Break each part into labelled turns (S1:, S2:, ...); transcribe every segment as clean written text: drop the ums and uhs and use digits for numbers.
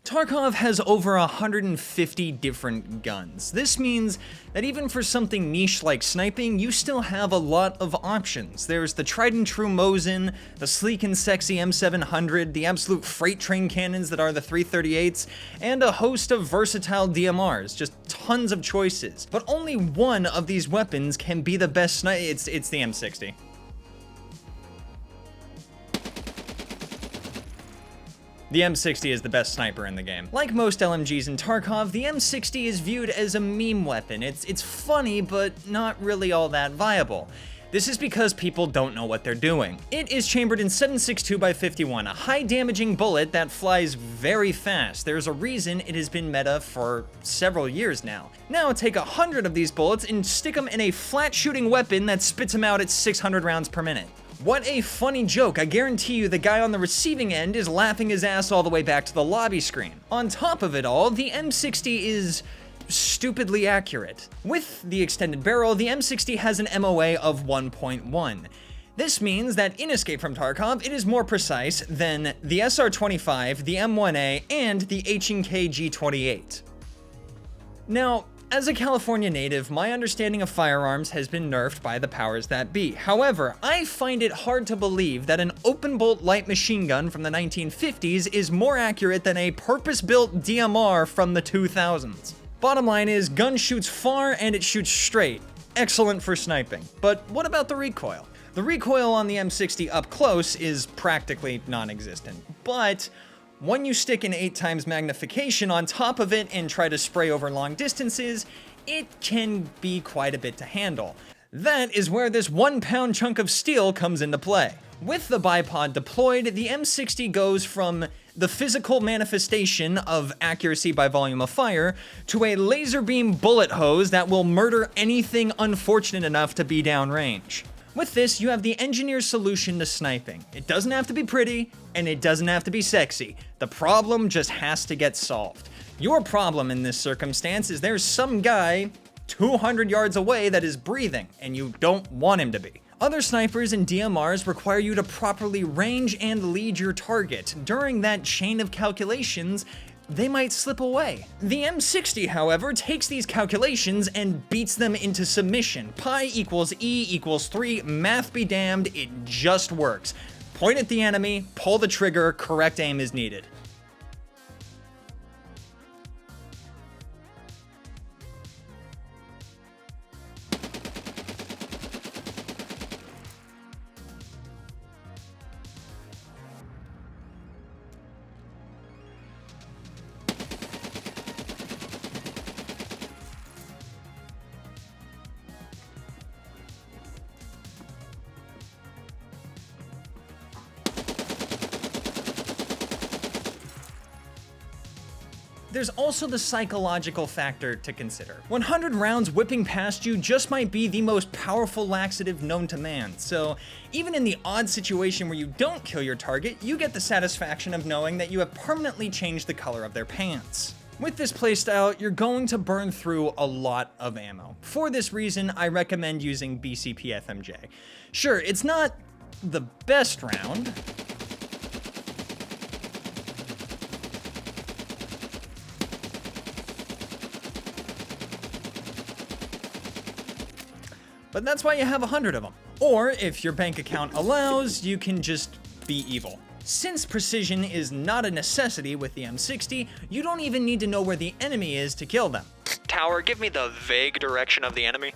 S1: Tarkov has over 150 different guns. This means that even for something niche like sniping, you still have a lot of options. There's the tried and true Mosin, the sleek and sexy M700, the absolute freight train cannons that are the 338s, and a host of versatile DMRs, just tons of choices. But only one of these weapons can be the best it's the M60. The M60 is the best sniper in the game. Like most LMGs in Tarkov, the M60 is viewed as a meme weapon. It's funny, but not really all that viable. This is because people don't know what they're doing. It is chambered in 7.62x51, a high damaging bullet that flies very fast. There's a reason it has been meta for several years now. Now take 100 of these bullets and stick them in a flat shooting weapon that spits them out at 600 rounds per minute. What a funny joke. I guarantee you the guy on the receiving end is laughing his ass all the way back to the lobby screen. On top of it all, the M60 is stupidly accurate. With the extended barrel, the M60 has an MOA of 1.1. This means that in Escape from Tarkov, it is more precise than the SR-25, the M1A, and the H&K G28. Now, as a California native, my understanding of firearms has been nerfed by the powers that be. However, I find it hard to believe that an open-bolt light machine gun from the 1950s is more accurate than a purpose-built DMR from the 2000s. Bottom line is, gun shoots far and it shoots straight. Excellent for sniping. But what about the recoil? The recoil on the M60 up close is practically non-existent, but when you stick an 8x magnification on top of it and try to spray over long distances, it can be quite a bit to handle. That is where this 1-pound chunk of steel comes into play. With the bipod deployed, the M60 goes from the physical manifestation of accuracy by volume of fire to a laser beam bullet hose that will murder anything unfortunate enough to be downrange. With this, you have the engineer's solution to sniping. It doesn't have to be pretty, and it doesn't have to be sexy. The problem just has to get solved. Your problem in this circumstance is there's some guy 200 yards away that is breathing, and you don't want him to be. Other snipers and DMRs require you to properly range and lead your target. During that chain of calculations, they might slip away. The M60, however, takes these calculations and beats them into submission. Pi equals E equals 3, math be damned, it just works. Point at the enemy, pull the trigger, correct aim is needed. There's also the psychological factor to consider. 100 rounds whipping past you just might be the most powerful laxative known to man, so even in the odd situation where you don't kill your target, you get the satisfaction of knowing that you have permanently changed the color of their pants. With this playstyle, you're going to burn through a lot of ammo. For this reason, I recommend using BCP FMJ. Sure, it's not the best round, but that's why you have 100 of them. Or, if your bank account allows, you can just be evil. Since precision is not a necessity with the M60, you don't even need to know where the enemy is to kill them.
S2: Tower, give me the vague direction of the enemy.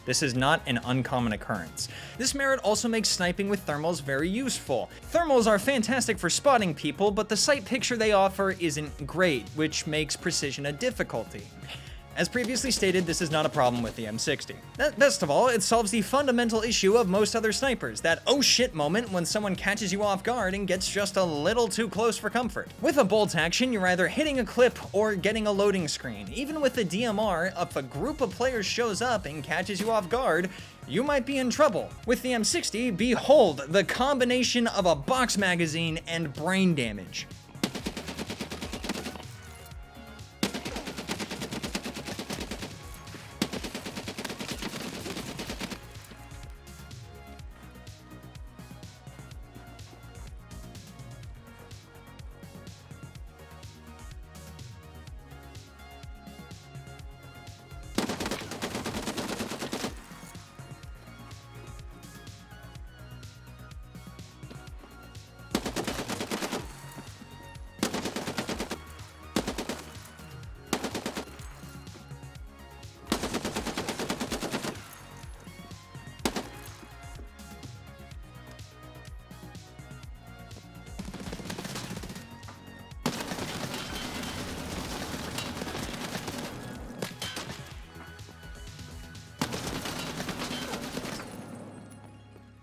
S1: This is not an uncommon occurrence. This merit also makes sniping with thermals very useful. Thermals are fantastic for spotting people, but the sight picture they offer isn't great, which makes precision a difficulty. As previously stated, this is not a problem with the M60. Best of all, it solves the fundamental issue of most other snipers, that oh shit moment when someone catches you off guard and gets just a little too close for comfort. With a bolt action, you're either hitting a clip or getting a loading screen. Even with the DMR, if a group of players shows up and catches you off guard, you might be in trouble. With the M60, behold the combination of a box magazine and brain damage.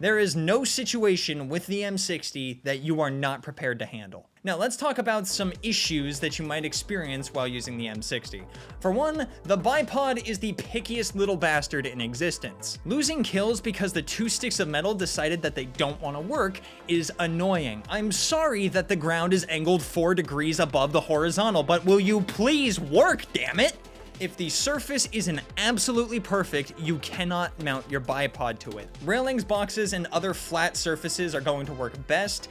S1: There is no situation with the M60 that you are not prepared to handle. Now let's talk about some issues that you might experience while using the M60. For one, the bipod is the pickiest little bastard in existence. Losing kills because the two sticks of metal decided that they don't want to work is annoying. I'm sorry that the ground is angled 4 degrees above the horizontal, but will you please work, damn it? If the surface isn't absolutely perfect, you cannot mount your bipod to it. Railings, boxes, and other flat surfaces are going to work best.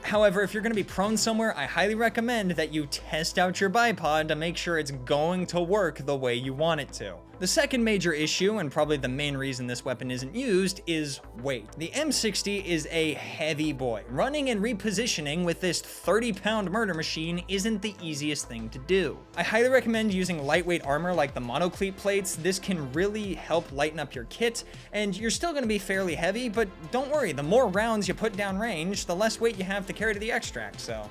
S1: However, if you're going to be prone somewhere, I highly recommend that you test out your bipod to make sure it's going to work the way you want it to. The second major issue, and probably the main reason this weapon isn't used, is weight. The M60 is a heavy boy. Running and repositioning with this 30-pound murder machine isn't the easiest thing to do. I highly recommend using lightweight armor like the monocleat plates. This can really help lighten up your kit, and you're still going to be fairly heavy, but don't worry, the more rounds you put down range, the less weight you have to carry to the extract, so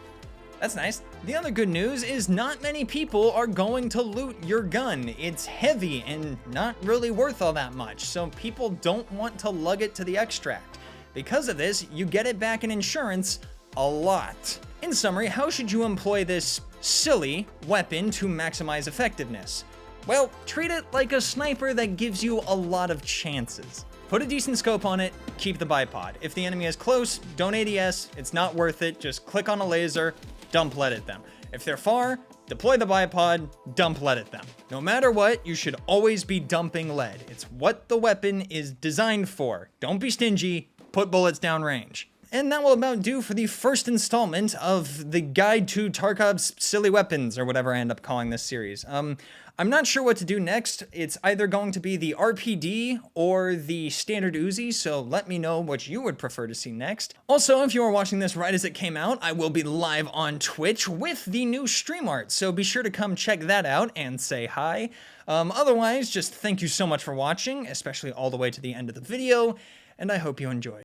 S1: that's nice. The other good news is not many people are going to loot your gun. It's heavy and not really worth all that much, so people don't want to lug it to the extract. Because of this, you get it back in insurance a lot. In summary, how should you employ this silly weapon to maximize effectiveness? Well, treat it like a sniper that gives you a lot of chances. Put a decent scope on it, keep the bipod. If the enemy is close, don't ADS, it's not worth it, just click on a laser, dump lead at them. If they're far, deploy the bipod, dump lead at them. No matter what, you should always be dumping lead. It's what the weapon is designed for. Don't be stingy, put bullets downrange. And that will about do for the first installment of the Guide to Tarkov's Silly Weapons, or whatever I end up calling this series. I'm not sure what to do next. It's either going to be the RPD or the standard Uzi, so let me know what you would prefer to see next. Also, if you are watching this right as it came out, I will be live on Twitch with the new stream art, so be sure to come check that out and say hi. Otherwise, just thank you so much for watching, especially all the way to the end of the video, and I hope you enjoyed.